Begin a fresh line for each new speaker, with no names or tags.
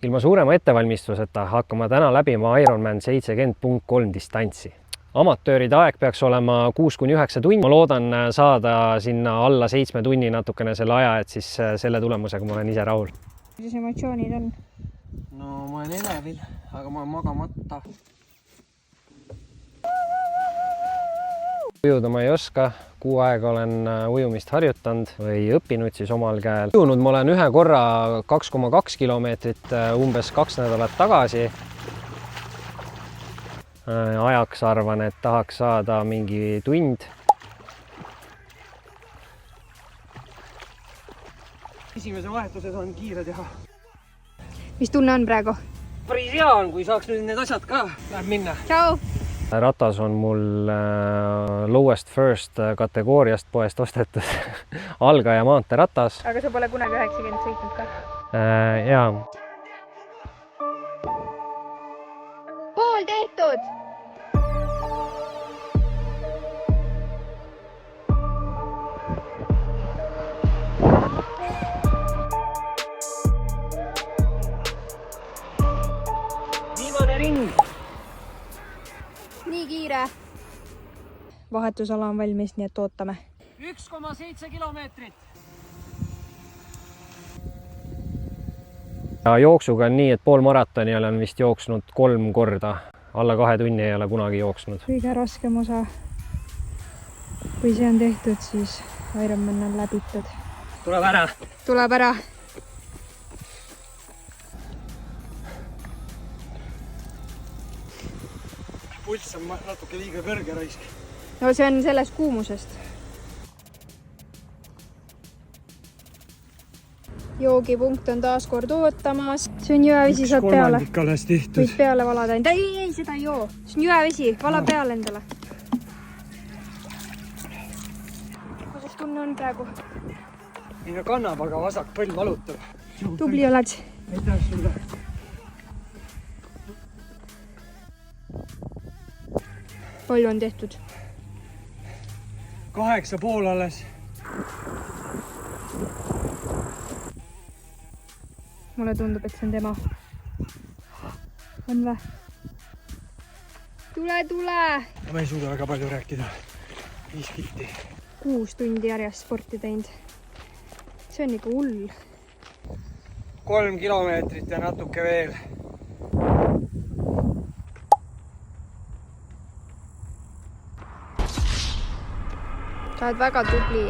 Ilma suurema ettevalmistuseta hakkama täna läbima Ironman 70.3 distantsi. Amatööride aeg peaks olema 6–9 tunni. Ma loodan saada sinna alla 7 tunni natukene selle aja, et siis selle tulemusega ma olen ise rahul.
Mis emotsioonid on?
No ma olen elevil, aga ma olen magamata.
Ujuda ma ei oska, kuu aega olen ujumist harjutanud või õppinud siis omal käel. Ujunud ma olen ühe korra 2,2 kilomeetrit umbes 2 nädalat tagasi. Ajaks arvan, et tahaks saada mingi tund.
Esimese vahetuses on kiire teha.
Mis tunne on praegu?
Päris hea on, kui saaks nüüd need asjad ka. Läheb minna.
Tšau!
Ratas on mul lowest first kategooriast poest ostetud algaja maanteeratas.
Aga sa pole kunagi 90 sõitnud ka?
Jaa.
Pool tehtud!
Viimane ring!
Nii kiire! Vahetusala on valmis, nii et ootame.
1,7 kilomeetrit!
Jooksuga on nii, et pool maratoni olen vist jooksnud 3 korda. Alla 2 tunni ei ole kunagi jooksnud.
Kõige raskem osa. Kui see on tehtud, siis Ironman on läbitud.
Tuleb ära!
Tuleb ära!
Pulss on natuke liiga kõrge raisk.
No see on sellest kuumusest. Joogipunkt on taas kord ootamas. See on jõevesi, saad peale.
Alles tehtud.
Võid peale valada. Ei, seda ei joo. See on jõevesi, vala peale endale. Kuidas tunne on praegu?
Minna kannab, aga vasak põll valutab.
Tubli oled.
Aitäh sulle.
Palju on tehtud?
8,5 alles.
Mulle tundub, et see on tema. On vä? Tule!
Ma ei suuda väga palju rääkida. 5 kilti.
6 tundi järjest sporti teinud. See on ikka hull.
3 kilomeetrit ja natuke veel.
Sa oled väga tubli.